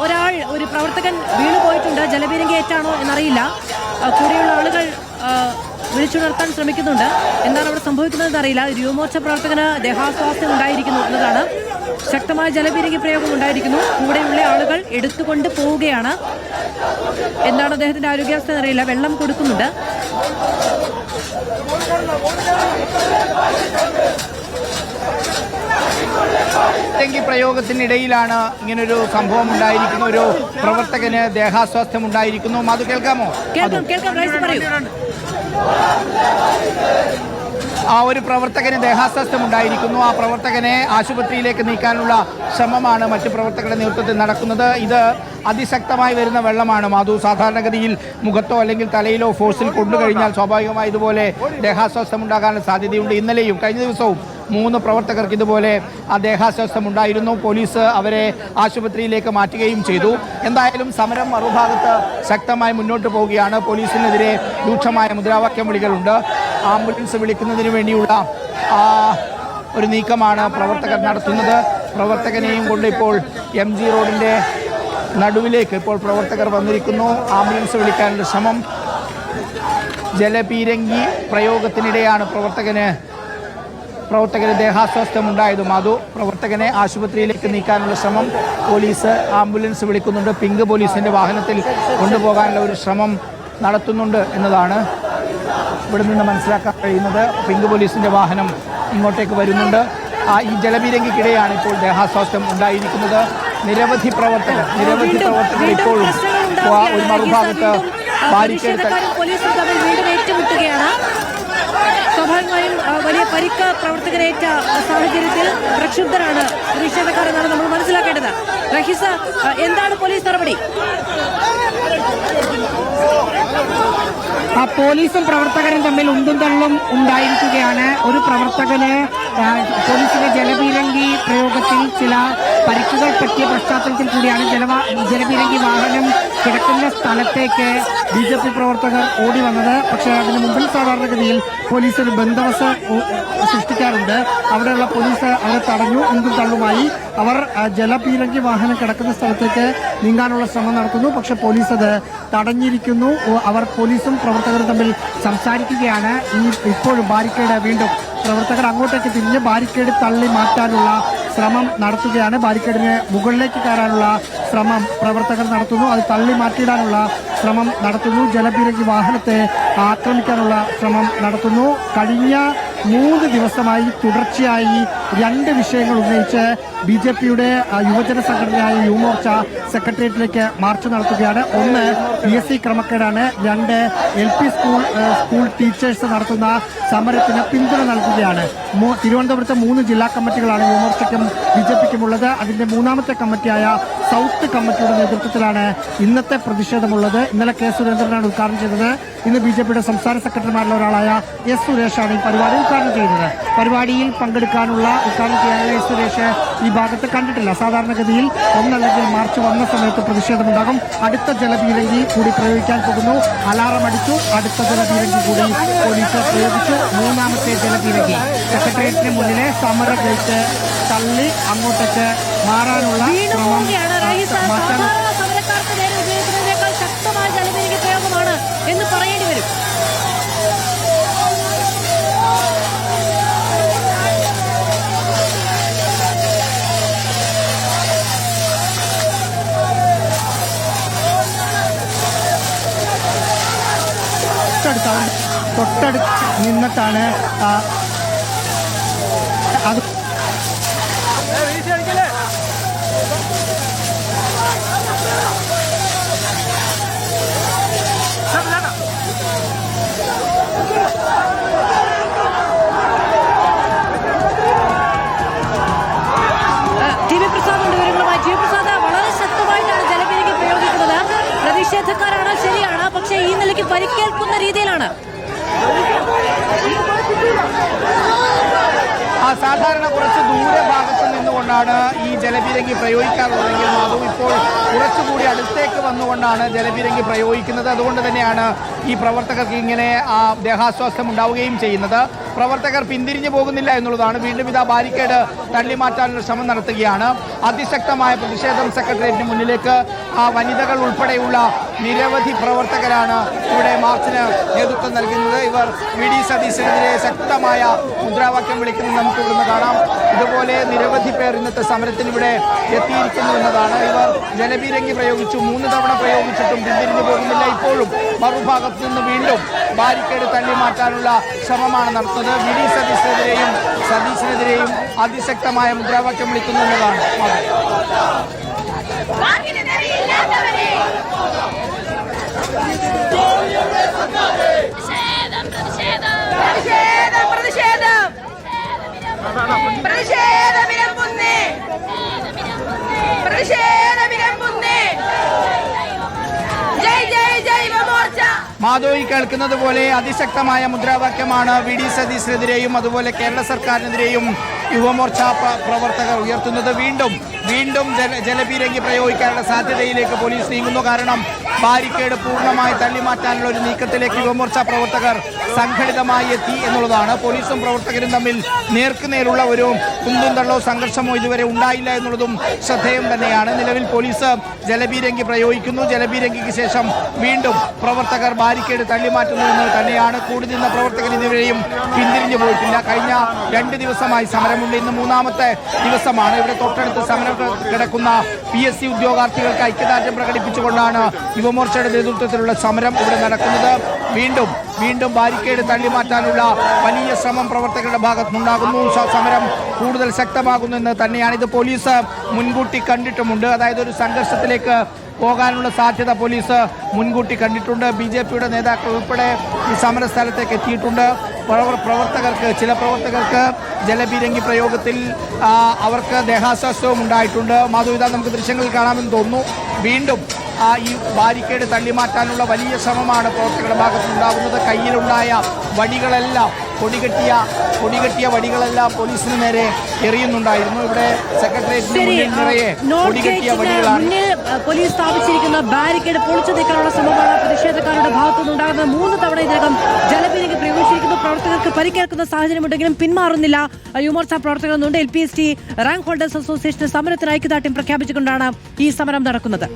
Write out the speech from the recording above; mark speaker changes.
Speaker 1: ഒരാൾ ഒരു പ്രവർത്തകൻ വീണുപോയിട്ടുണ്ട്. ജലപീരങ്കി ഏറ്റാണോ എന്നറിയില്ല. കൂടെയുള്ള ആളുകൾ വിളിച്ചുണർത്താൻ ശ്രമിക്കുന്നുണ്ട്. എന്താണ് അവിടെ സംഭവിക്കുന്നതെന്ന് അറിയില്ല. യുവമോർച്ച പ്രവർത്തകന് ദേഹാസ്വാസ്ഥ്യം ഉണ്ടായിരിക്കുന്നു എന്നതാണ്. ശക്തമായ ജലപീരങ്കി പ്രയോഗം ഉണ്ടായിരിക്കുന്നു. കൂടെയുള്ള ആളുകൾ എടുത്തുകൊണ്ട് പോവുകയാണ്. എന്താണ് അദ്ദേഹത്തിന്റെ ആരോഗ്യാവസ്ഥ എന്നറിയില്ല. വെള്ളം കൊടുക്കുന്നുണ്ട്.
Speaker 2: പ്രയോഗത്തിനിടയിലാണ് ഇങ്ങനൊരു സംഭവം ഉണ്ടായിരിക്കുന്നു. ഒരു പ്രവർത്തകന് ദേഹാസ്വാസ്ഥ്യം ഉണ്ടായിരിക്കുന്നു. അത് കേൾക്കാമോ? ആ ഒരു പ്രവർത്തകന് ദേഹാസ്വാസ്ഥ്യം ഉണ്ടായിരിക്കുന്നു. ആ പ്രവർത്തകനെ ആശുപത്രിയിലേക്ക് നീക്കാനുള്ള ശ്രമമാണ് മറ്റു പ്രവർത്തകരുടെ നേതൃത്വത്തിൽ നടക്കുന്നത്. ഇത് അതിശക്തമായി വരുന്ന വെള്ളമാണ്. മാധു, സാധാരണഗതിയിൽ മുഖത്തോ അല്ലെങ്കിൽ തലയിലോ ഫോഴ്സിൽ കൊണ്ടുകഴിഞ്ഞാൽ സ്വാഭാവികമായി ഇതുപോലെ ദേഹാസ്വാസ്ഥ്യം ഉണ്ടാകാനുള്ള സാധ്യതയുണ്ട്. ഇന്നലെയും കഴിഞ്ഞ ദിവസവും 3 പ്രവർത്തകർക്ക് ഇതുപോലെ ആ ദേഹാസ്വാസ്ഥ്യം ഉണ്ടായിരുന്നു. പോലീസ് അവരെ ആശുപത്രിയിലേക്ക് മാറ്റുകയും ചെയ്തു. എന്തായാലും സമരം മറുഭാഗത്ത് ശക്തമായി മുന്നോട്ട് പോവുകയാണ്. പോലീസിനെതിരെ രൂക്ഷമായ മുദ്രാവാക്യം വിളികളുണ്ട്. ആംബുലൻസ് വിളിക്കുന്നതിന് വേണ്ടിയുള്ള ഒരു നീക്കമാണ് പ്രവർത്തകർ നടത്തുന്നത്. പ്രവർത്തകനെയും കൊണ്ട് ഇപ്പോൾ MG റോഡിൻ്റെ നടുവിലേക്ക് ഇപ്പോൾ പ്രവർത്തകർ വന്നിരിക്കുന്നു. ആംബുലൻസ് വിളിക്കാനുള്ള ശ്രമം. ജലപീരങ്കി പ്രയോഗത്തിനിടെയാണ് പ്രവർത്തകന് ദേഹാസ്വാസ്ഥ്യം ഉണ്ടായതും. പ്രവർത്തകനെ ആശുപത്രിയിലേക്ക് നീക്കാനുള്ള ശ്രമം. പോലീസ് ആംബുലൻസ് വിളിക്കുന്നുണ്ട്. പിങ്ക് പോലീസിൻ്റെ വാഹനത്തിൽ കൊണ്ടുപോകാനുള്ള ഒരു ശ്രമം നടത്തുന്നുണ്ട് എന്നതാണ് ഇവിടെ നിന്ന് മനസ്സിലാക്കാൻ കഴിയുന്നത്. പിങ്ക് പോലീസിൻ്റെ വാഹനം ഇങ്ങോട്ടേക്ക് വരുന്നുണ്ട്. ഈ ജലപീരങ്കിക്കിടെയാണ് ഇപ്പോൾ ദേഹാസ്വാസ്ഥ്യം ഉണ്ടായിരിക്കുന്നത്. നിരവധി പ്രവർത്തകർ ഇപ്പോഴും ഒരു മറുഭാഗത്ത് ബാരിക്കേഡ്
Speaker 1: സ്വാഭാവികമായും വലിയ പരിക്ക് പ്രവർത്തകരേറ്റ സാഹചര്യത്തിൽ പ്രക്ഷുബ്ധരാണ് പ്രതിഷേധക്കാർ എന്നാണ് നമ്മൾ മനസ്സിലാക്കേണ്ടത്. റഹീസ, എന്താണ് പോലീസ് നടപടി?
Speaker 3: പോലീസും പ്രവർത്തകരും തമ്മിൽ ഉന്തും തള്ളും ഉണ്ടായിരിക്കുകയാണ്. ഒരു പ്രവർത്തകന് പോലീസിന്റെ ജലപീരങ്കി പ്രയോഗത്തിൽ ചില പരിക്കുകൾ പറ്റിയ പശ്ചാത്തലത്തിൽ കൂടിയാണ് ജലപീരങ്കി വാഹനം കിടക്കുന്ന സ്ഥലത്തേക്ക് BJP പ്രവർത്തകർ ഓടി വന്നത്. പക്ഷേ അതിന് മുമ്പിൽ സാധാരണഗതിയിൽ പോലീസ് ഒരു ബന്ദോബസ്ത് സൃഷ്ടിക്കാറുണ്ട്. അവിടെയുള്ള പോലീസ് അവരെ തടഞ്ഞു. ഉന്തും തള്ളുമായി അവർ ജലപീരങ്കി വാഹനം കിടക്കുന്ന സ്ഥലത്തേക്ക് നീങ്ങാനുള്ള ശ്രമം നടത്തുന്നു. പക്ഷെ പോലീസ് അത് തടഞ്ഞിരിക്കുന്നു. അവർ പോലീസും പ്രവർത്തകരും തമ്മിൽ സംസാരിക്കുകയാണ്. ഇപ്പോഴും ബാരിക്കേഡ് വീണ്ടും പ്രവർത്തകർ അങ്ങോട്ടേക്ക് തിരിഞ്ഞ് ബാരിക്കേഡ് തള്ളി മാറ്റാനുള്ള ശ്രമം നടത്തുകയാണ്. ബാരിക്കേഡിന് മുകളിലേക്ക് കയറാനുള്ള ശ്രമം പ്രവർത്തകർ നടത്തുന്നു. അത് തള്ളി മാറ്റിയിടാനുള്ള ശ്രമം നടത്തുന്നു. ജലപീരങ്കി വാഹനത്തെ ആക്രമിക്കാനുള്ള ശ്രമം നടത്തുന്നു. കഴിഞ്ഞ 3 ദിവസമായി തുടർച്ചയായി 2 വിഷയങ്ങൾ ഉന്നയിച്ച് BJPയുടെ യുവജന സംഘടനയായ യുവമോർച്ച സെക്രട്ടേറിയറ്റിലേക്ക് മാർച്ച് നടത്തുകയാണ്. 1 PSC ക്രമക്കേടാണ്. 2 LP സ്കൂൾ ടീച്ചേഴ്സ് നടത്തുന്ന സമരത്തിന് പിന്തുണ നൽകുകയാണ്. തിരുവനന്തപുരത്തെ 3 ജില്ലാ കമ്മിറ്റികളാണ് യുവമോർച്ചയ്ക്കും BJPക്കുമുള്ളത്. അതിന്റെ 3ാമത്തെ കമ്മിറ്റിയായ സൗത്ത് കമ്മിറ്റിയുടെ നേതൃത്വത്തിലാണ് ഇന്നത്തെ പ്രതിഷേധമുള്ളത്. ഇന്നലെ K സുരേന്ദ്രനാണ് ഉദ്ഘാടനം ചെയ്തത്. ഇന്ന് BJPയുടെ സംസ്ഥാന സെക്രട്ടറിമാരിൽ ഒരാളായ S സുരേഷാണ് ഈ പരിപാടി ഉദ്ഘാടനം ചെയ്തത്. പരിപാടിയിൽ പങ്കെടുക്കാനുള്ള ഉദ്ഘാടനം ചെയ്യാനുള്ള S സുരേഷ് ഈ ഭാഗത്ത് കണ്ടിട്ടില്ല. സാധാരണഗതിയിൽ ഒന്നല്ലെങ്കിൽ മാർച്ച് വന്ന സമയത്ത് പ്രതിഷേധമുണ്ടാകും. അടുത്ത ജലപീരങ്കി കൂടി പ്രയോഗിക്കാൻ പോകുന്നു. അലാറം അടിച്ചു. അടുത്ത ജലപീരങ്കി കൂടി പോലീസ് പ്രയോഗിച്ചു. 3ാമത്തെ ജലപീരങ്കി സെക്രട്ടേറിയറ്റിന് മുന്നിലെ സമര ഗേറ്റ് തള്ളി അങ്ങോട്ടേക്ക് മാറാനുള്ള ശ്രമം
Speaker 1: സമരക്കാർക്ക് നേരെ ഉപയോഗിക്കുന്നതിനേക്കാൾ ശക്തമായ ജലപീരങ്കി പ്രയോഗമാണ് എന്ന് പറയേണ്ടി വരും.
Speaker 3: തൊട്ടടുത്ത് നിന്നിട്ടാണ് അത്
Speaker 1: വളരെ ശക്തമായിട്ടാണ് ജലപീരങ്കി പ്രയോഗിക്കുന്നത്. പ്രതിഷേധക്കാരാണ്, ശരിയാണ്. പക്ഷേ ഈ നിലയ്ക്ക് പരിക്കേൽക്കുന്ന രീതിയിലാണ്.
Speaker 2: സാധാരണ കുറച്ച് ദൂരെ ഭാഗത്ത് നിന്നുകൊണ്ടാണ് ഈ ജലപീരങ്കി പ്രയോഗിക്കാറുള്ളതെങ്കിൽ അതും ഇപ്പോൾ കുറച്ചുകൂടി അടുത്തേക്ക് വന്നുകൊണ്ടാണ് ജലപീരങ്കി പ്രയോഗിക്കുന്നത്. അതുകൊണ്ട് തന്നെയാണ് ഈ പ്രവർത്തകർക്ക് ഇങ്ങനെ ദേഹാസ്വാസ്ഥ്യം ഉണ്ടാവുകയും ചെയ്യുന്നത്. പ്രവർത്തകർ പിന്തിരിഞ്ഞു പോകുന്നില്ല എന്നുള്ളതാണ്. വീണ്ടും ഇതാ ബാരിക്കേഡ് തള്ളിമാറ്റാനുള്ള ശ്രമം നടത്തുകയാണ്. അതിശക്തമായ പ്രതിഷേധം സെക്രട്ടേറിയറ്റിന് മുന്നിലേക്ക് വനിതകൾ ഉൾപ്പെടെയുള്ള നിരവധി പ്രവർത്തകരാണ് ഇവിടെ മാർച്ചിന് നേതൃത്വം നൽകുന്നത്. ഇവർ വി.ഡി. സതീശനെതിരെ ശക്തമായ മുദ്രാവാക്യം വിളിക്കുന്നത് നമുക്ക് ഇവിടുന്ന് കാണാം. ഇതുപോലെ നിരവധി പേർ ഇന്നത്തെ സമരത്തിന് ഇവിടെ എത്തിയിരിക്കുന്നു എന്നതാണ്. ഇവർ ജലപീരങ്കി പ്രയോഗിച്ചു, 3 തവണ പ്രയോഗിച്ചിട്ടും പിന്തിരിഞ്ഞു പോകുന്നില്ല. ഇപ്പോഴും മറുഭാഗത്ത് നിന്ന് വീണ്ടും ബാരിക്കേഡ് തള്ളി മാറ്റാനുള്ള ശ്രമമാണ് നടത്തുന്നത്. വി.ഡി. സതീശനെതിരെയും അതിശക്തമായ മുദ്രാവാക്യം വിളിക്കുന്നു എന്നതാണ്. മാധവി കേൾക്കുന്നത് പോലെ അതിശക്തമായ മുദ്രാവാക്യമാണ് വി.ഡി. സതീശനെതിരെയും അതുപോലെ കേരള സർക്കാരിനെതിരെയും യുവമോർച്ച പ്രവർത്തകർ ഉയർത്തുന്നത്. വീണ്ടും ജലപീരങ്കി പ്രയോഗിക്കാനുള്ള സാധ്യതയിലേക്ക് പോലീസ് നീങ്ങുന്നു. കാരണം ബാരിക്കേഡ് പൂർണ്ണമായി തള്ളിമാറ്റാനുള്ള ഒരു നീക്കത്തിലേക്ക് യുവമോർച്ച പ്രവർത്തകർ സംഘടിതമായി എത്തി എന്നുള്ളതാണ്. പോലീസും പ്രവർത്തകരും തമ്മിൽ നേർക്കുനേരുള്ള ഒരു കുന്തും തള്ളോ സംഘർഷമോ ഇതുവരെ ഉണ്ടായില്ല എന്നുള്ളതും ശ്രദ്ധേയം തന്നെയാണ്. നിലവിൽ പോലീസ് ജലപീരങ്കി പ്രയോഗിക്കുന്നു. ജലപീരങ്കിക്ക് ശേഷം വീണ്ടും പ്രവർത്തകർ ബാരിക്കേഡ് തള്ളിമാറ്റുന്നു എന്ന് തന്നെയാണ്. കൂടി നിന്ന പ്രവർത്തകർ ഇതുവരെയും പിന്തിരിഞ്ഞു പോയിട്ടില്ല. കഴിഞ്ഞ 2 ദിവസമായി സമരമുണ്ട്. ഇന്ന് 3ാമത്തെ ദിവസമാണ്. ഇവിടെ തൊട്ടടുത്ത് സമരം കിടക്കുന്ന PSC ഉദ്യോഗാർത്ഥികൾക്ക് ഐക്യദാർഢ്യം പ്രകടിപ്പിച്ചുകൊണ്ടാണ് യുവമോർച്ചയുടെ നേതൃത്വത്തിലുള്ള സമരം ഇവിടെ നടക്കുന്നത്. വീണ്ടും ബാരിക്കേഡ് തള്ളിമാറ്റാനുള്ള വലിയ ശ്രമം പ്രവർത്തകരുടെ ഭാഗത്തുനിന്നുണ്ടാകുന്നു. സമരം കൂടുതൽ ശക്തമാകുന്നു എന്ന് തന്നെയാണ്. ഇത് പോലീസ് മുൻകൂട്ടി കണ്ടിട്ടുമുണ്ട്. അതായത് ഒരു സംഘർഷത്തിലേക്ക് പോകാനുള്ള സാധ്യത പോലീസ് മുൻകൂട്ടി കണ്ടിട്ടുണ്ട്. BJPയുടെ നേതാക്കൾ ഉൾപ്പെടെ ഈ സമര സ്ഥലത്തേക്ക് എത്തിയിട്ടുണ്ട്. ചില പ്രവർത്തകർക്ക് ജലപീരങ്കി പ്രയോഗത്തിൽ അവർക്ക് ദേഹാസ്വാസ്ഥ്യവും ഉണ്ടായിട്ടുണ്ട്. മാധവിത നമുക്ക് ദൃശ്യങ്ങളിൽ കാണാമെന്ന് തോന്നുന്നു. വീണ്ടും ഈ ബാരിക്കേഡ് തള്ളിമാറ്റാനുള്ള വലിയ ശ്രമമാണ് പ്രവർത്തകരുടെ ഭാഗത്തുനിന്നുണ്ടാകുന്നത്. കയ്യിലുണ്ടായ വടികളെല്ലാം പൊടികെട്ടിയ വടികളെല്ലാം പോലീസിന് നേരെ എറിയുന്നുണ്ടായിരുന്നു. ഇവിടെ സെക്രട്ടേറിയറ്റിന് മുന്നിൽ നിറയെ പൊടികെട്ടിയ വടികളാണ്.
Speaker 1: പോലീസ് സ്ഥാപിച്ചിരിക്കുന്ന ബാരിക്കേഡ് പൊളിച്ചു നീക്കാനുള്ള ശ്രമമാണ് പ്രതിഷേധക്കാരുടെ ഭാഗത്തുനിന്നുണ്ടാകുന്നത്. 3 തവണ ഇതിനകം ജലപീരങ്കി പ്രയോഗിച്ചിരിക്കുന്നു. പ്രവർത്തകർക്ക് പരിക്കേൽക്കുന്ന സാഹചര്യമുണ്ടെങ്കിലും പിന്മാറുന്നില്ല യുവമോർച്ച പ്രവർത്തകർ എന്നുണ്ട്. LPST റാങ്ക് ഹോൾഡേഴ്സ് അസോസിയേഷൻ സമരത്തിന് ഐക്യദാർഢ്യം പ്രഖ്യാപിച്ചുകൊണ്ടാണ് ഈ സമരം നടക്കുന്നത്.